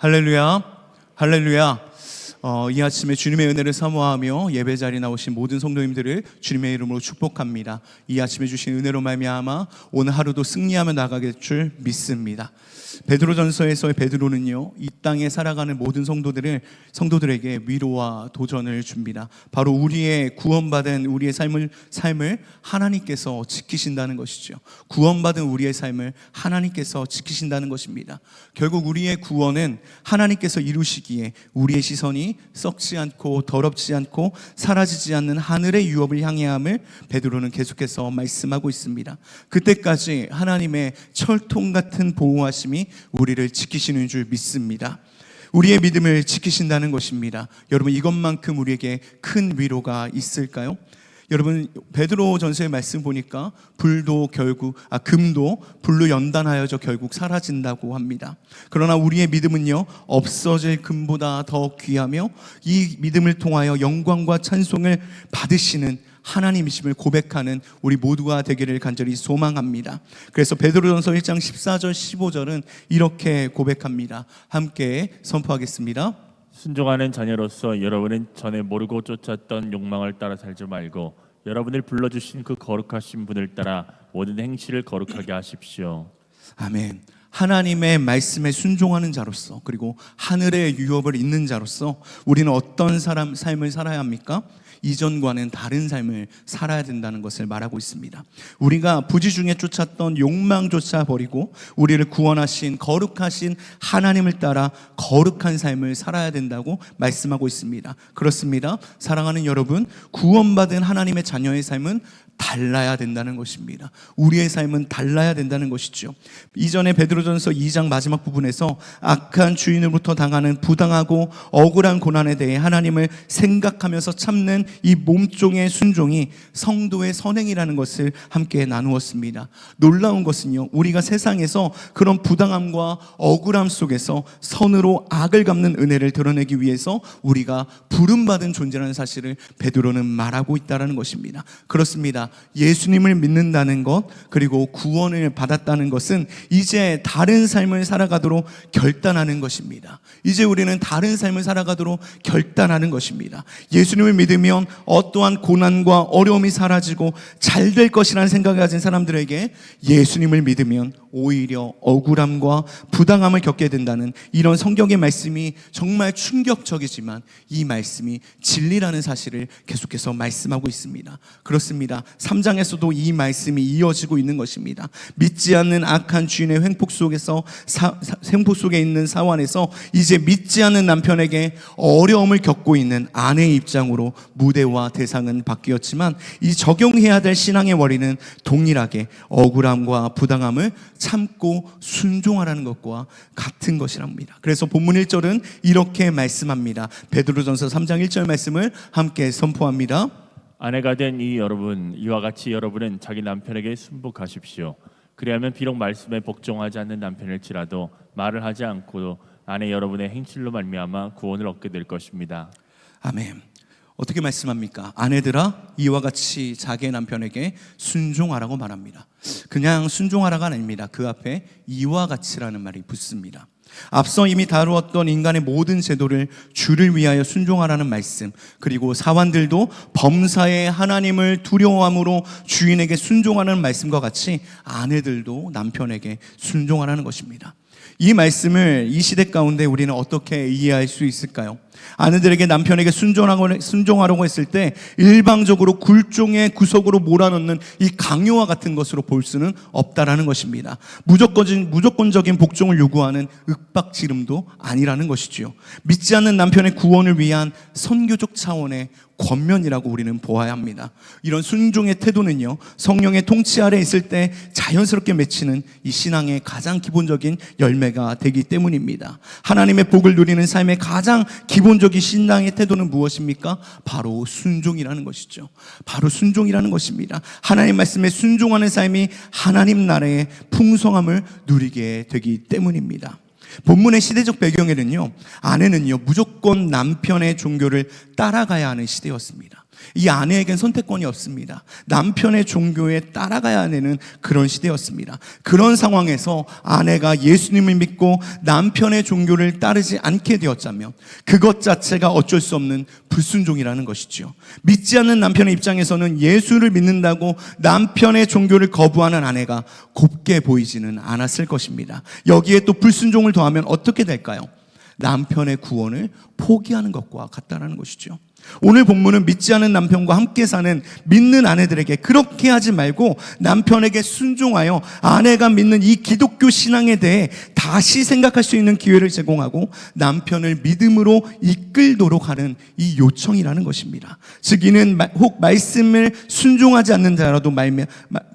할렐루야, 할렐루야. 이 아침에 주님의 은혜를 사모하며 예배 자리에 나오신 모든 성도님들을 주님의 이름으로 축복합니다. 이 아침에 주신 은혜로 말미암아 오늘 하루도 승리하며 나가길 줄 믿습니다. 베드로전서에서의 베드로는요, 이 땅에 살아가는 모든 성도들에게 위로와 도전을 줍니다. 바로 우리의 구원받은 우리의 삶을 하나님께서 지키신다는 것이죠. 구원받은 우리의 삶을 하나님께서 지키신다는 것입니다. 결국 우리의 구원은 하나님께서 이루시기에 우리의 시선이 썩지 않고 더럽지 않고 사라지지 않는 하늘의 유업을 향해 함을 베드로는 계속해서 말씀하고 있습니다. 그때까지 하나님의 철통 같은 보호하심이 우리를 지키시는 줄 믿습니다. 우리의 믿음을 지키신다는 것입니다. 여러분, 이것만큼 우리에게 큰 위로가 있을까요? 여러분, 베드로 전서의 말씀 보니까 금도 불로 연단하여져 결국 사라진다고 합니다. 그러나 우리의 믿음은요, 없어질 금보다 더 귀하며 이 믿음을 통하여 영광과 찬송을 받으시는 하나님이심을 고백하는 우리 모두가 되기를 간절히 소망합니다. 그래서 베드로전서 1장 14절 15절은 이렇게 고백합니다. 함께 선포하겠습니다. 순종하는 자녀로서 여러분은 전에 모르고 쫓았던 욕망을 따라 살지 말고 여러분을 불러주신 그 거룩하신 분을 따라 모든 행실을 거룩하게 하십시오. 아멘. 하나님의 말씀에 순종하는 자로서, 그리고 하늘의 유업을 잇는 자로서 우리는 어떤 삶을 살아야 합니까? 이전과는 다른 삶을 살아야 된다는 것을 말하고 있습니다. 우리가 부지중에 쫓았던 욕망조차 버리고 우리를 구원하신 거룩하신 하나님을 따라 거룩한 삶을 살아야 된다고 말씀하고 있습니다. 그렇습니다. 사랑하는 여러분, 구원받은 하나님의 자녀의 삶은 달라야 된다는 것입니다. 우리의 삶은 달라야 된다는 것이죠. 이전에 베드로전서 2장 마지막 부분에서 악한 주인으로부터 당하는 부당하고 억울한 고난에 대해 하나님을 생각하면서 참는 이 몸종의 순종이 성도의 선행이라는 것을 함께 나누었습니다. 놀라운 것은요, 우리가 세상에서 그런 부당함과 억울함 속에서 선으로 악을 갚는 은혜를 드러내기 위해서 우리가 부름받은 존재라는 사실을 베드로는 말하고 있다는 것입니다. 그렇습니다. 예수님을 믿는다는 것, 그리고 구원을 받았다는 것은 이제 다른 삶을 살아가도록 결단하는 것입니다. 이제 우리는 다른 삶을 살아가도록 결단하는 것입니다. 예수님을 믿으면 어떠한 고난과 어려움이 사라지고 잘 될 것이라는 생각을 가진 사람들에게 예수님을 믿으면 오히려 억울함과 부당함을 겪게 된다는 이런 성경의 말씀이 정말 충격적이지만 이 말씀이 진리라는 사실을 계속해서 말씀하고 있습니다. 그렇습니다. 3장에서도 이 말씀이 이어지고 있는 것입니다. 믿지 않는 악한 주인의 횡폭 속에 있는 사환에서 이제 믿지 않는 남편에게 어려움을 겪고 있는 아내의 입장으로 무대와 대상은 바뀌었지만 이 적용해야 될 신앙의 원리는 동일하게 억울함과 부당함을 참고 순종하라는 것과 같은 것이랍니다. 그래서 본문 1절은 이렇게 말씀합니다. 베드로전서 3장 1절 말씀을 함께 선포합니다. 아내가 된 이와 같이 여러분은 자기 남편에게 순복하십시오. 그리하면 비록 말씀에 복종하지 않는 남편일지라도 말을 하지 않고 아내 여러분의 행실로 말미암아 구원을 얻게 될 것입니다. 아멘. 어떻게 말씀합니까? 아내들아, 이와 같이 자기의 남편에게 순종하라고 말합니다. 그냥 순종하라가 아닙니다. 그 앞에 이와 같이라는 말이 붙습니다. 앞서 이미 다루었던 인간의 모든 제도를 주를 위하여 순종하라는 말씀, 그리고 사환들도 범사의 하나님을 두려워함으로 주인에게 순종하는 말씀과 같이 아내들도 남편에게 순종하라는 것입니다. 이 말씀을 이 시대 가운데 우리는 어떻게 이해할 수 있을까요? 아내들에게 남편에게 순종하라고 했을 때 일방적으로 굴종의 구석으로 몰아넣는 이 강요와 같은 것으로 볼 수는 없다라는 것입니다. 무조건적인 복종을 요구하는 윽박지름도 아니라는 것이지요. 믿지 않는 남편의 구원을 위한 선교적 차원의 권면이라고 우리는 보아야 합니다. 이런 순종의 태도는요, 성령의 통치 아래 있을 때 자연스럽게 맺히는 이 신앙의 가장 기본적인 열매가 되기 때문입니다. 하나님의 복을 누리는 삶의 가장 기본적인 신앙의 태도는 무엇입니까? 바로 순종이라는 것이죠. 바로 순종이라는 것입니다. 하나님 말씀에 순종하는 삶이 하나님 나라의 풍성함을 누리게 되기 때문입니다. 본문의 시대적 배경에는요, 아내는요 무조건 남편의 종교를 따라가야 하는 시대였습니다. 이 아내에겐 선택권이 없습니다. 남편의 종교에 따라가야 하는 그런 시대였습니다. 그런 상황에서 아내가 예수님을 믿고 남편의 종교를 따르지 않게 되었다면 그것 자체가 어쩔 수 없는 불순종이라는 것이죠. 믿지 않는 남편의 입장에서는 예수를 믿는다고 남편의 종교를 거부하는 아내가 곱게 보이지는 않았을 것입니다. 여기에 또 불순종을 더하면 어떻게 될까요? 남편의 구원을 포기하는 것과 같다는 것이죠. 오늘 본문은 믿지 않은 남편과 함께 사는 믿는 아내들에게 그렇게 하지 말고 남편에게 순종하여 아내가 믿는 이 기독교 신앙에 대해 다시 생각할 수 있는 기회를 제공하고 남편을 믿음으로 이끌도록 하는 이 요청이라는 것입니다. 즉 이는 혹 말씀을 순종하지 않는 자라도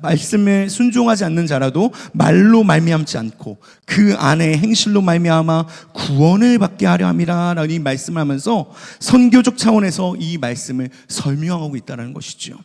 말씀을 순종하지 않는 자라도 말로 말미암지 않고 그 아내의 행실로 말미암아 구원을 받게 하려 함이라라는 이 말씀을 하면서 선교적 차원에서 이 말씀을 설명하고 있다는 것이죠.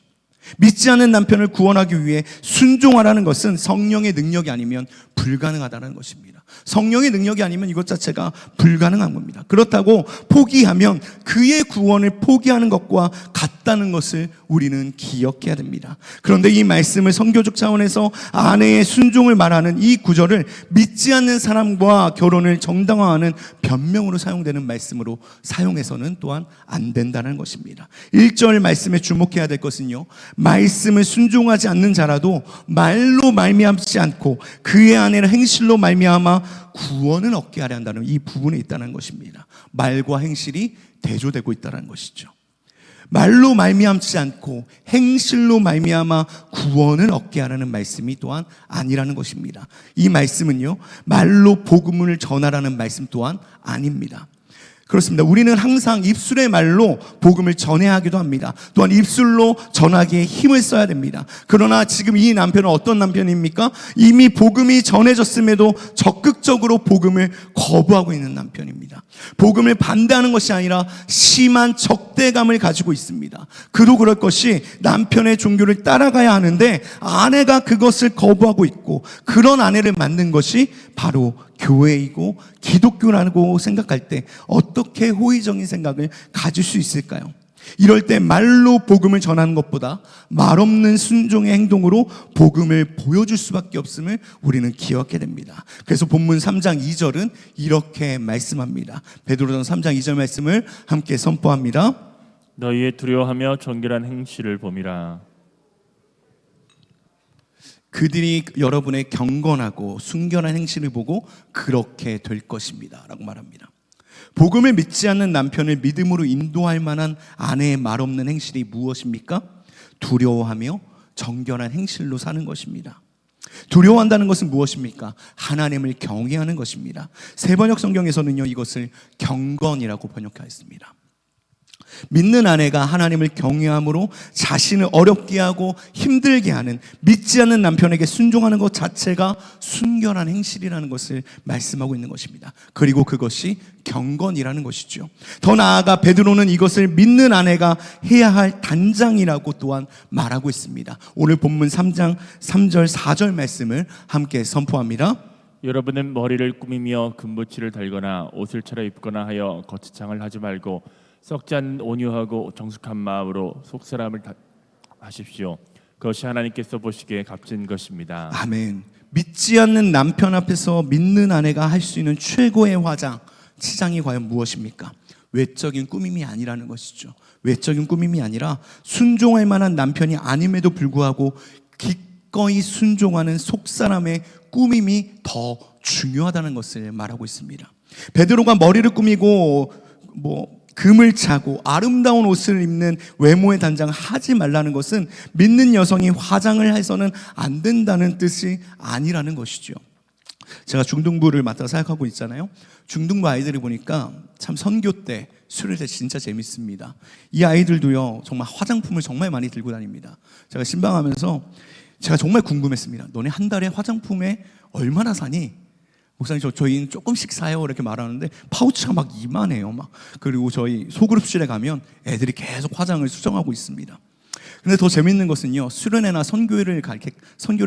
믿지 않는 남편을 구원하기 위해 순종하라는 것은 성령의 능력이 아니면 불가능하다는 것입니다. 성령의 능력이 아니면 이것 자체가 불가능한 겁니다. 그렇다고 포기하면 그의 구원을 포기하는 것과 같다는 것을 우리는 기억해야 됩니다. 그런데 이 말씀을 선교적 차원에서 아내의 순종을 말하는 이 구절을 믿지 않는 사람과 결혼을 정당화하는 변명으로 사용되는 말씀으로 사용해서는 또한 안 된다는 것입니다. 1절 말씀에 주목해야 될 것은요, 말씀을 순종하지 않는 자라도 말로 말미암지 않고 그의 아내의 행실로 말미암아 구원을 얻게 하려 한다는 이 부분에 있다는 것입니다. 말과 행실이 대조되고 있다는 것이죠. 말로 말미암지 않고 행실로 말미암아 구원을 얻게 하라는 말씀이 또한 아니라는 것입니다. 이 말씀은요, 말로 복음을 전하라는 말씀 또한 아닙니다. 그렇습니다. 우리는 항상 입술의 말로 복음을 전해야 하기도 합니다. 또한 입술로 전하기에 힘을 써야 됩니다. 그러나 지금 이 남편은 어떤 남편입니까? 이미 복음이 전해졌음에도 적극적으로 복음을 거부하고 있는 남편입니다. 복음을 반대하는 것이 아니라 심한 적대감을 가지고 있습니다. 그도 그럴 것이 남편의 종교를 따라가야 하는데 아내가 그것을 거부하고 있고, 그런 아내를 만든 것이 바로 교회이고 기독교라고 생각할 때 어떻게 호의적인 생각을 가질 수 있을까요? 이럴 때 말로 복음을 전하는 것보다 말없는 순종의 행동으로 복음을 보여줄 수밖에 없음을 우리는 기억해야 됩니다. 그래서 본문 3장 2절은 이렇게 말씀합니다. 베드로전서 3장 2절 말씀을 함께 선포합니다. 너희의 두려워하며 정결한 행실을 봄이라. 그들이 여러분의 경건하고 순결한 행실을 보고 그렇게 될 것입니다 라고 말합니다. 복음을 믿지 않는 남편을 믿음으로 인도할 만한 아내의 말없는 행실이 무엇입니까? 두려워하며 정결한 행실로 사는 것입니다. 두려워한다는 것은 무엇입니까? 하나님을 경외하는 것입니다. 세번역 성경에서는요, 이것을 경건이라고 번역하였습니다. 믿는 아내가 하나님을 경외함으로 자신을 어렵게 하고 힘들게 하는, 믿지 않는 남편에게 순종하는 것 자체가 순결한 행실이라는 것을 말씀하고 있는 것입니다. 그리고 그것이 경건이라는 것이죠. 더 나아가 베드로는 이것을 믿는 아내가 해야 할 단장이라고 또한 말하고 있습니다. 오늘 본문 3장 3절 4절 말씀을 함께 선포합니다. 여러분은 머리를 꾸미며 금붙이를 달거나 옷을 차려입거나 하여 거치장을 하지 말고 썩지 않는 온유하고 정숙한 마음으로 속사람을 하십시오. 그것이 하나님께서 보시기에 값진 것입니다. 아멘. 믿지 않는 남편 앞에서 믿는 아내가 할 수 있는 최고의 화장, 치장이 과연 무엇입니까? 외적인 꾸밈이 아니라는 것이죠. 외적인 꾸밈이 아니라 순종할 만한 남편이 아님에도 불구하고 기꺼이 순종하는 속사람의 꾸밈이 더 중요하다는 것을 말하고 있습니다. 베드로가 머리를 꾸미고 금을 차고 아름다운 옷을 입는 외모의 단장을 하지 말라는 것은 믿는 여성이 화장을 해서는 안 된다는 뜻이 아니라는 것이죠. 제가 중등부를 맡아 사역하고 있잖아요. 중등부 아이들을 보니까 참 선교 때, 수련회 때 진짜 재밌습니다. 이 아이들도요, 정말 화장품을 정말 많이 들고 다닙니다. 제가 신방하면서 제가 정말 궁금했습니다. 너네 한 달에 화장품에 얼마나 사니? 목사님, 저희는 조금씩 사요 이렇게 말하는데 파우치가 막 이만해요. 그리고 저희 소그룹실에 가면 애들이 계속 화장을 수정하고 있습니다. 근데 더 재밌는 것은요, 수련회나 선교를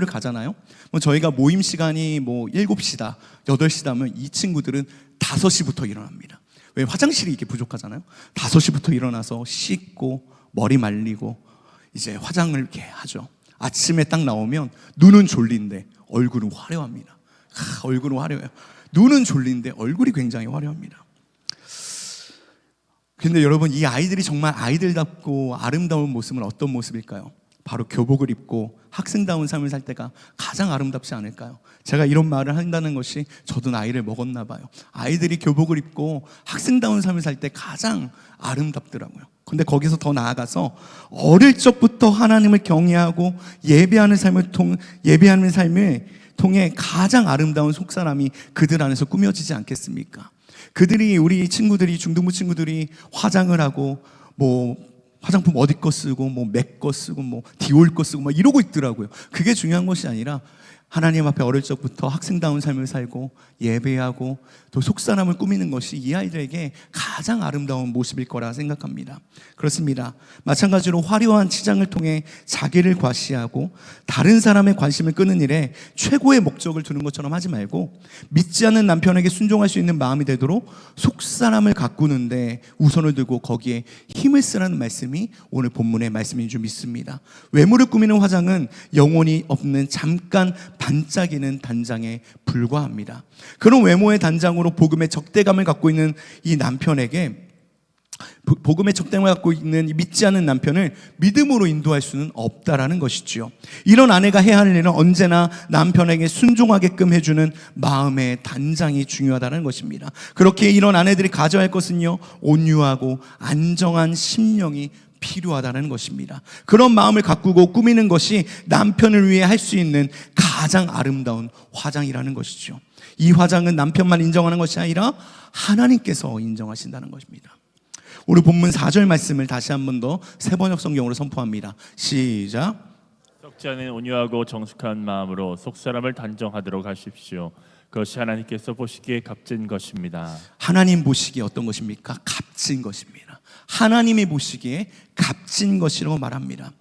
가잖아요. 저희가 모임 시간이 7시다, 8시다 하면 이 친구들은 5시부터 일어납니다. 왜? 화장실이 이렇게 부족하잖아요. 5시부터 일어나서 씻고 머리 말리고 이제 화장을 이렇게 하죠. 아침에 딱 나오면 눈은 졸린데 얼굴은 화려합니다. 얼굴은 화려해요. 눈은 졸린데 얼굴이 굉장히 화려합니다. 근데 여러분, 이 아이들이 정말 아이들답고 아름다운 모습은 어떤 모습일까요? 바로 교복을 입고 학생다운 삶을 살 때가 가장 아름답지 않을까요? 제가 이런 말을 한다는 것이 저도 나이를 먹었나 봐요. 아이들이 교복을 입고 학생다운 삶을 살 때 가장 아름답더라고요. 근데 거기서 더 나아가서 어릴 적부터 하나님을 경외하고 예배하는 삶을 통해 가장 아름다운 속사람이 그들 안에서 꾸며지지 않겠습니까? 우리 친구들이, 중등부 친구들이 화장을 하고 화장품 어디 거 쓰고 맥 거 쓰고 디올 거 쓰고 이러고 있더라고요. 그게 중요한 것이 아니라 하나님 앞에 어릴 적부터 학생다운 삶을 살고 예배하고 또 속사람을 꾸미는 것이 이 아이들에게 가장 아름다운 모습일 거라 생각합니다. 그렇습니다. 마찬가지로 화려한 치장을 통해 자기를 과시하고 다른 사람의 관심을 끄는 일에 최고의 목적을 두는 것처럼 하지 말고, 믿지 않는 남편에게 순종할 수 있는 마음이 되도록 속사람을 가꾸는데 우선을 두고 거기에 힘을 쓰라는 말씀이 오늘 본문의 말씀인 줄 믿습니다. 외모를 꾸미는 화장은 영혼이 없는 잠깐 반짝이는 단장에 불과합니다. 그런 외모의 단장으로 복음의 적대감을 갖고 있는 이 남편에게, 복음의 적대감을 갖고 있는 믿지 않는 남편을 믿음으로 인도할 수는 없다라는 것이지요. 이런 아내가 해야 할 일은 언제나 남편에게 순종하게끔 해주는 마음의 단장이 중요하다는 것입니다. 그렇게 이런 아내들이 가져야 할 것은요, 온유하고 안정한 심령이 필요하다는 것입니다. 그런 마음을 가꾸고 꾸미는 것이 남편을 위해 할 수 있는 가장 아름다운 화장이라는 것이죠. 이 화장은 남편만 인정하는 것이 아니라 하나님께서 인정하신다는 것입니다. 우리 본문 4절 말씀을 다시 한 번 더 새번역 성경으로 선포합니다. 시작. 썩지 않은 온유하고 정숙한 마음으로 속사람을 단정하도록 하십시오. 그것이 하나님께서 보시기에 값진 것입니다. 하나님 보시기에 어떤 것입니까? 값진 것입니다. 하나님이 보시기에 값진 것이라고 말합니다.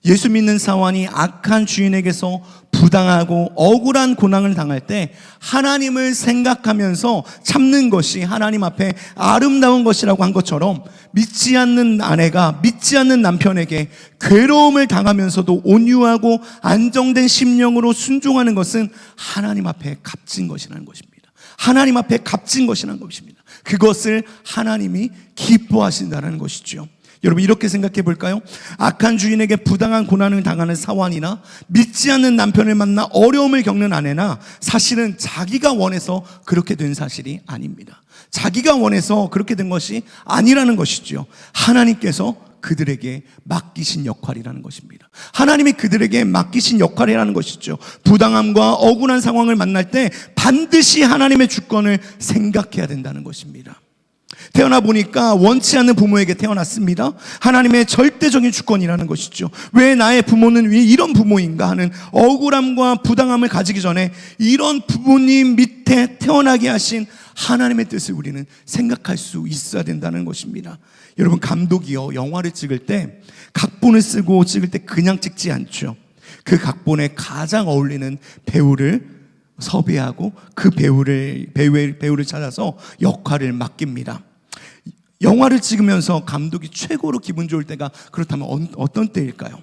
예수 믿는 사원이 악한 주인에게서 부당하고 억울한 고난을 당할 때 하나님을 생각하면서 참는 것이 하나님 앞에 아름다운 것이라고 한 것처럼, 믿지 않는 아내가 믿지 않는 남편에게 괴로움을 당하면서도 온유하고 안정된 심령으로 순종하는 것은 하나님 앞에 값진 것이라는 것입니다. 하나님 앞에 값진 것이라는 것입니다. 그것을 하나님이 기뻐하신다는 것이죠. 여러분, 이렇게 생각해 볼까요? 악한 주인에게 부당한 고난을 당하는 사환이나 믿지 않는 남편을 만나 어려움을 겪는 아내나, 사실은 자기가 원해서 그렇게 된 사실이 아닙니다. 자기가 원해서 그렇게 된 것이 아니라는 것이죠. 하나님께서 그들에게 맡기신 역할이라는 것입니다. 하나님이 그들에게 맡기신 역할이라는 것이죠. 부당함과 억울한 상황을 만날 때 반드시 하나님의 주권을 생각해야 된다는 것입니다. 태어나 보니까 원치 않는 부모에게 태어났습니다. 하나님의 절대적인 주권이라는 것이죠. 왜 나의 부모는 왜 이런 부모인가 하는 억울함과 부당함을 가지기 전에 이런 부모님 밑에 태어나게 하신 하나님의 뜻을 우리는 생각할 수 있어야 된다는 것입니다. 여러분, 감독이요, 영화를 찍을 때 각본을 쓰고 찍을 때 그냥 찍지 않죠. 그 각본에 가장 어울리는 배우를 섭외하고 그 배우를 찾아서 역할을 맡깁니다. 영화를 찍으면서 감독이 최고로 기분 좋을 때가 그렇다면 어떤 때일까요?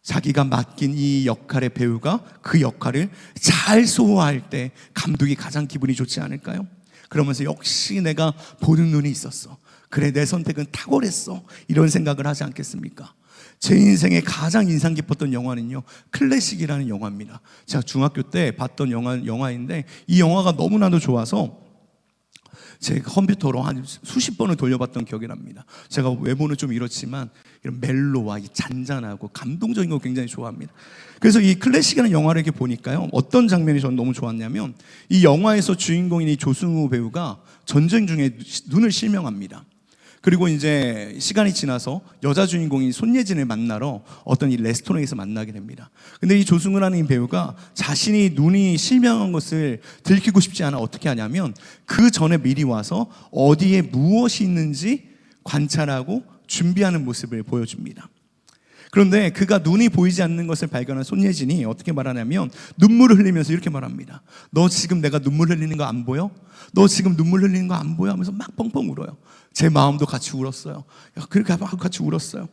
자기가 맡긴 이 역할의 배우가 그 역할을 잘 소화할 때 감독이 가장 기분이 좋지 않을까요? 그러면서 역시 내가 보는 눈이 있었어. 그래, 내 선택은 탁월했어. 이런 생각을 하지 않겠습니까? 제 인생에 가장 인상 깊었던 영화는요, 클래식이라는 영화입니다. 제가 중학교 때 봤던 영화인데 이 영화가 너무나도 좋아서 제 컴퓨터로 한 수십 번을 돌려봤던 기억이 납니다. 제가 외모는 좀 이렇지만 이런 멜로와 이 잔잔하고 감동적인 거 굉장히 좋아합니다. 그래서 이 클래식이라는 영화를 이렇게 보니까요, 어떤 장면이 저는 너무 좋았냐면, 이 영화에서 주인공인 이 조승우 배우가 전쟁 중에 눈을 실명합니다. 그리고 이제 시간이 지나서 여자 주인공인 손예진을 만나러 어떤 이 레스토랑에서 만나게 됩니다. 근데 이 조승우라는 이 배우가 자신이 눈이 실명한 것을 들키고 싶지 않아 어떻게 하냐면, 그 전에 미리 와서 어디에 무엇이 있는지 관찰하고 준비하는 모습을 보여줍니다. 그런데 그가 눈이 보이지 않는 것을 발견한 손예진이 어떻게 말하냐면, 눈물을 흘리면서 이렇게 말합니다. 너 지금 내가 눈물 흘리는 거 안 보여? 너 지금 눈물 흘리는 거 안 보여? 하면서 막 펑펑 울어요. 제 마음도 같이 울었어요. 그렇게 같이 울었어요.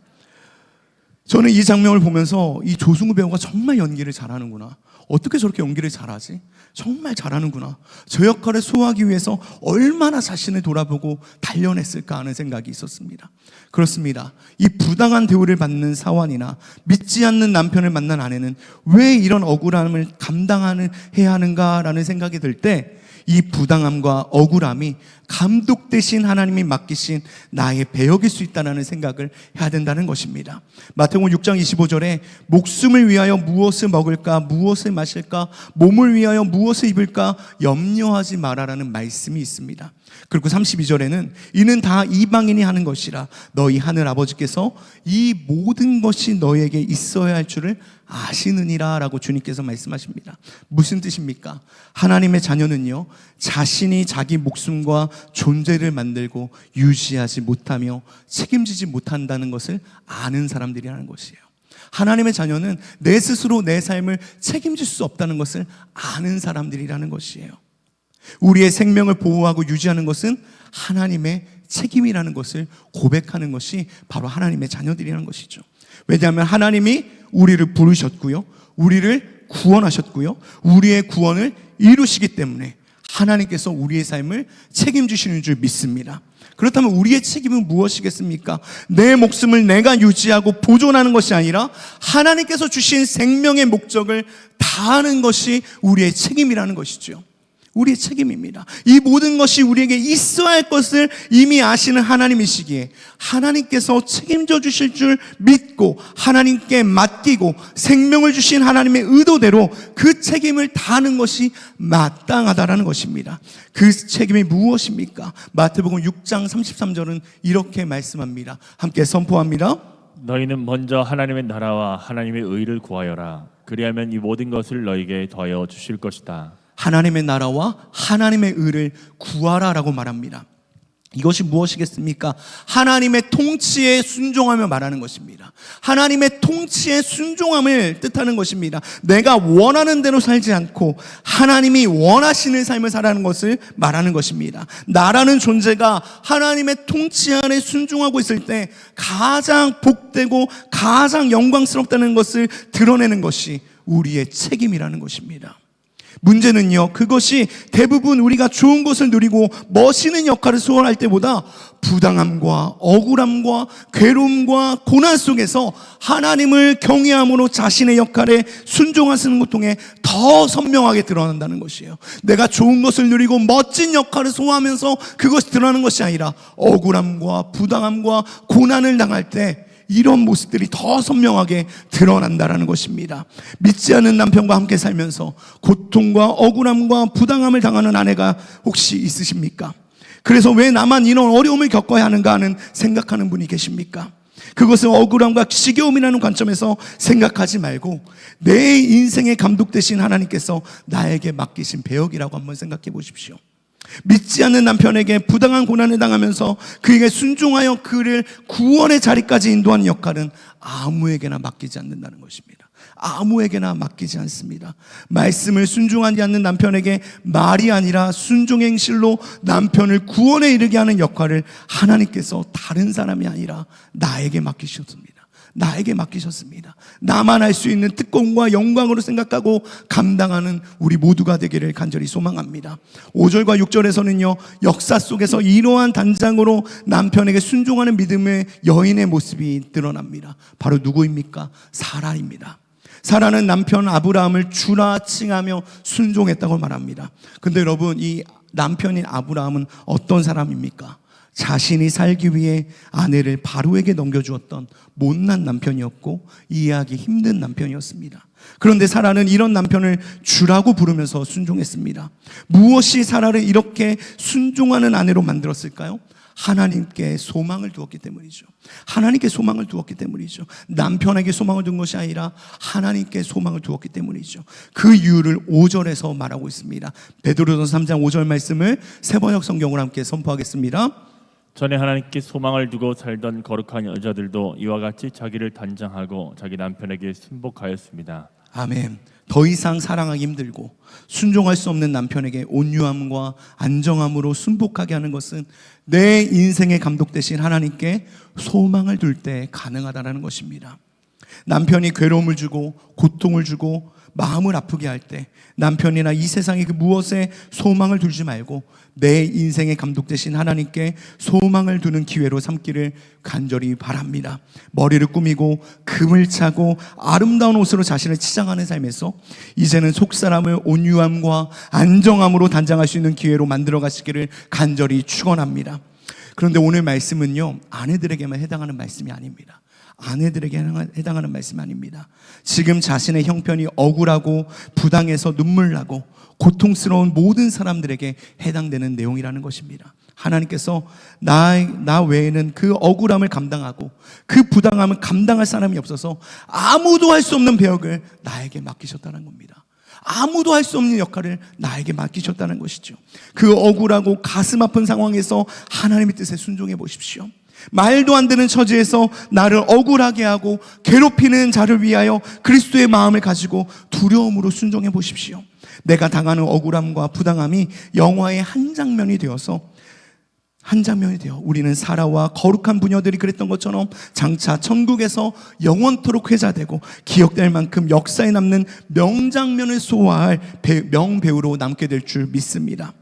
저는 이 장면을 보면서 이 조승우 배우가 정말 연기를 잘하는구나. 어떻게 저렇게 연기를 잘하지? 정말 잘하는구나. 저 역할을 소화하기 위해서 얼마나 자신을 돌아보고 단련했을까 하는 생각이 있었습니다. 그렇습니다. 이 부당한 대우를 받는 사원이나 믿지 않는 남편을 만난 아내는 왜 이런 억울함을 해야 하는가라는 생각이 들 때 이 부당함과 억울함이 감독 대신 하나님이 맡기신 나의 배역일 수 있다는 생각을 해야 된다는 것입니다. 마태복음 6장 25절에 목숨을 위하여 무엇을 먹을까, 무엇을 마실까, 몸을 위하여 무엇을 입을까 염려하지 마라라는 말씀이 있습니다. 그리고 32절에는 이는 다 이방인이 하는 것이라 너희 하늘 아버지께서 이 모든 것이 너에게 있어야 할 줄을 아시느니라 라고 주님께서 말씀하십니다. 무슨 뜻입니까? 하나님의 자녀는요, 자신이 자기 목숨과 존재를 만들고 유지하지 못하며 책임지지 못한다는 것을 아는 사람들이라는 것이에요. 하나님의 자녀는 내 스스로 내 삶을 책임질 수 없다는 것을 아는 사람들이라는 것이에요. 우리의 생명을 보호하고 유지하는 것은 하나님의 책임이라는 것을 고백하는 것이 바로 하나님의 자녀들이라는 것이죠. 왜냐하면 하나님이 우리를 부르셨고요, 우리를 구원하셨고요, 우리의 구원을 이루시기 때문에 하나님께서 우리의 삶을 책임지시는 줄 믿습니다. 그렇다면 우리의 책임은 무엇이겠습니까? 내 목숨을 내가 유지하고 보존하는 것이 아니라 하나님께서 주신 생명의 목적을 다하는 것이 우리의 책임이라는 것이죠. 우리의 책임입니다. 이 모든 것이 우리에게 있어야 할 것을 이미 아시는 하나님이시기에 하나님께서 책임져 주실 줄 믿고 하나님께 맡기고 생명을 주신 하나님의 의도대로 그 책임을 다하는 것이 마땅하다라는 것입니다. 그 책임이 무엇입니까? 마태복음 6장 33절은 이렇게 말씀합니다. 함께 선포합니다. 너희는 먼저 하나님의 나라와 하나님의 의를 구하여라. 그리하면 이 모든 것을 너희에게 더하여 주실 것이다. 하나님의 나라와 하나님의 의를 구하라라고 말합니다. 이것이 무엇이겠습니까? 하나님의 통치에 순종하며 말하는 것입니다. 하나님의 통치에 순종함을 뜻하는 것입니다. 내가 원하는 대로 살지 않고 하나님이 원하시는 삶을 살아가는 것을 말하는 것입니다. 나라는 존재가 하나님의 통치 안에 순종하고 있을 때 가장 복되고 가장 영광스럽다는 것을 드러내는 것이 우리의 책임이라는 것입니다. 문제는요, 그것이 대부분 우리가 좋은 것을 누리고 멋있는 역할을 수행할 때보다 부당함과 억울함과 괴로움과 고난 속에서 하나님을 경외함으로 자신의 역할에 순종하시는 것 통해 더 선명하게 드러난다는 것이에요. 내가 좋은 것을 누리고 멋진 역할을 소화하면서 그것이 드러나는 것이 아니라 억울함과 부당함과 고난을 당할 때 이런 모습들이 더 선명하게 드러난다는 것입니다. 믿지 않는 남편과 함께 살면서 고통과 억울함과 부당함을 당하는 아내가 혹시 있으십니까? 그래서 왜 나만 이런 어려움을 겪어야 하는가 하는 생각하는 분이 계십니까? 그것은 억울함과 지겨움이라는 관점에서 생각하지 말고 내 인생의 감독 되신 하나님께서 나에게 맡기신 배역이라고 한번 생각해 보십시오. 믿지 않는 남편에게 부당한 고난을 당하면서 그에게 순종하여 그를 구원의 자리까지 인도하는 역할은 아무에게나 맡기지 않는다는 것입니다. 아무에게나 맡기지 않습니다. 말씀을 순종하지 않는 남편에게 말이 아니라 순종의 행실로 남편을 구원에 이르게 하는 역할을 하나님께서 다른 사람이 아니라 나에게 맡기셨습니다. 나에게 맡기셨습니다. 나만 할 수 있는 특권과 영광으로 생각하고 감당하는 우리 모두가 되기를 간절히 소망합니다. 5절과 6절에서는요, 역사 속에서 이러한 단장으로 남편에게 순종하는 믿음의 여인의 모습이 드러납니다. 바로 누구입니까? 사라입니다. 사라는 남편 아브라함을 주라 칭하며 순종했다고 말합니다. 근데 여러분, 이 남편인 아브라함은 어떤 사람입니까? 자신이 살기 위해 아내를 바로에게 넘겨주었던 못난 남편이었고 이해하기 힘든 남편이었습니다. 그런데 사라는 이런 남편을 주라고 부르면서 순종했습니다. 무엇이 사라를 이렇게 순종하는 아내로 만들었을까요? 하나님께 소망을 두었기 때문이죠. 하나님께 소망을 두었기 때문이죠. 남편에게 소망을 둔 것이 아니라 하나님께 소망을 두었기 때문이죠. 그 이유를 5절에서 말하고 있습니다. 베드로전서 3장 5절 말씀을 새번역 성경으로 함께 선포하겠습니다. 전에 하나님께 소망을 두고 살던 거룩한 여자들도 이와 같이 자기를 단장하고 자기 남편에게 순복하였습니다. 아멘. 더 이상 사랑하기 힘들고 순종할 수 없는 남편에게 온유함과 안정함으로 순복하게 하는 것은 내 인생의 감독 되신 하나님께 소망을 둘 때 가능하다는 것입니다. 남편이 괴로움을 주고 고통을 주고 마음을 아프게 할 때 남편이나 이 세상의 그 무엇에 소망을 두지 말고 내 인생의 감독 되신 하나님께 소망을 두는 기회로 삼기를 간절히 바랍니다. 머리를 꾸미고 금을 차고 아름다운 옷으로 자신을 치장하는 삶에서 이제는 속사람을 온유함과 안정함으로 단장할 수 있는 기회로 만들어 가시기를 간절히 축원합니다. 그런데 오늘 말씀은요, 아내들에게만 해당하는 말씀이 아닙니다. 아내들에게 해당하는 말씀 아닙니다. 지금 자신의 형편이 억울하고 부당해서 눈물 나고 고통스러운 모든 사람들에게 해당되는 내용이라는 것입니다. 하나님께서 나 외에는 그 억울함을 감당하고 그 부당함을 감당할 사람이 없어서 아무도 할 수 없는 배역을 나에게 맡기셨다는 겁니다. 아무도 할 수 없는 역할을 나에게 맡기셨다는 것이죠. 그 억울하고 가슴 아픈 상황에서 하나님의 뜻에 순종해 보십시오. 말도 안 되는 처지에서 나를 억울하게 하고 괴롭히는 자를 위하여 그리스도의 마음을 가지고 두려움으로 순종해 보십시오. 내가 당하는 억울함과 부당함이 영화의 한 장면이 되어 우리는 사라와 거룩한 부녀들이 그랬던 것처럼 장차 천국에서 영원토록 회자되고 기억될 만큼 역사에 남는 명장면을 소화할 명배우로 남게 될 줄 믿습니다.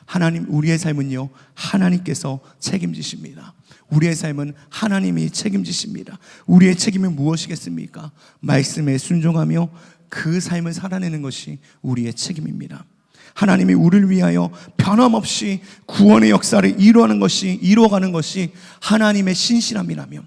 하나님, 우리의 삶은요, 하나님께서 책임지십니다. 우리의 삶은 하나님이 책임지십니다. 우리의 책임은 무엇이겠습니까? 말씀에 순종하며 그 삶을 살아내는 것이 우리의 책임입니다. 하나님이 우리를 위하여 변함없이 구원의 역사를 이루어가는 것이 하나님의 신실함이라면,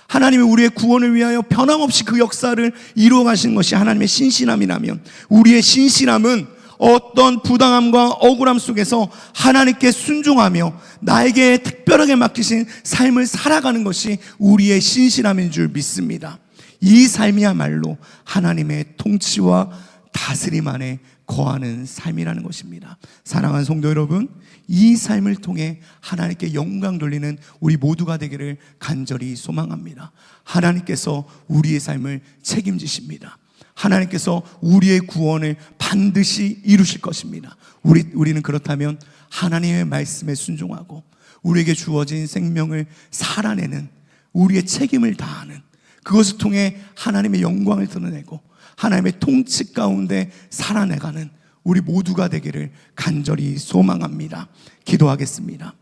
하나님이 우리의 구원을 위하여 변함없이 그 역사를 이루어가시는 것이 하나님의 신실함이라면, 우리의 신실함은 어떤 부당함과 억울함 속에서 하나님께 순종하며 나에게 특별하게 맡기신 삶을 살아가는 것이 우리의 신실함인 줄 믿습니다. 이 삶이야말로 하나님의 통치와 다스림 안에 거하는 삶이라는 것입니다. 사랑하는 성도 여러분, 이 삶을 통해 하나님께 영광 돌리는 우리 모두가 되기를 간절히 소망합니다. 하나님께서 우리의 삶을 책임지십니다. 하나님께서 우리의 구원을 반드시 이루실 것입니다. 우리는 그렇다면 하나님의 말씀에 순종하고 우리에게 주어진 생명을 살아내는 우리의 책임을 다하는, 그것을 통해 하나님의 영광을 드러내고 하나님의 통치 가운데 살아내가는 우리 모두가 되기를 간절히 소망합니다. 기도하겠습니다.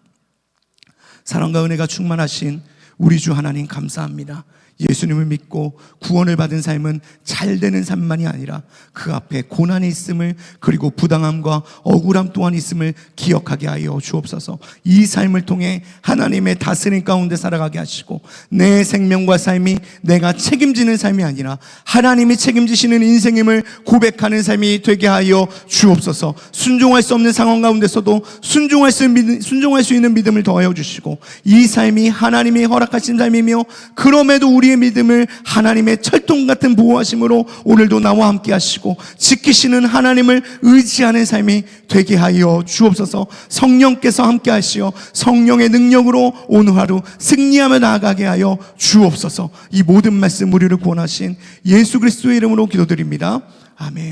사랑과 은혜가 충만하신 우리 주 하나님, 감사합니다. 예수님을 믿고 구원을 받은 삶은 잘 되는 삶만이 아니라 그 앞에 고난이 있음을, 그리고 부당함과 억울함 또한 있음을 기억하게 하여 주옵소서. 이 삶을 통해 하나님의 다스림 가운데 살아가게 하시고 내 생명과 삶이 내가 책임지는 삶이 아니라 하나님이 책임지시는 인생임을 고백하는 삶이 되게 하여 주옵소서. 순종할 수 없는 상황 가운데서도 순종할 수 있는 믿음을 더하여 주시고, 이 삶이 하나님이 허락하신 삶이며 그럼에도 우리의 믿음을 하나님의 철통 같은 보호하심으로 오늘도 나와 함께 하시고 지키시는 하나님을 의지하는 삶이 되게 하여 주옵소서. 성령께서 함께 하시어 성령의 능력으로 오늘 하루 승리하며 나아가게 하여 주옵소서. 이 모든 말씀 우리를 구원하신 예수 그리스도의 이름으로 기도드립니다. 아멘.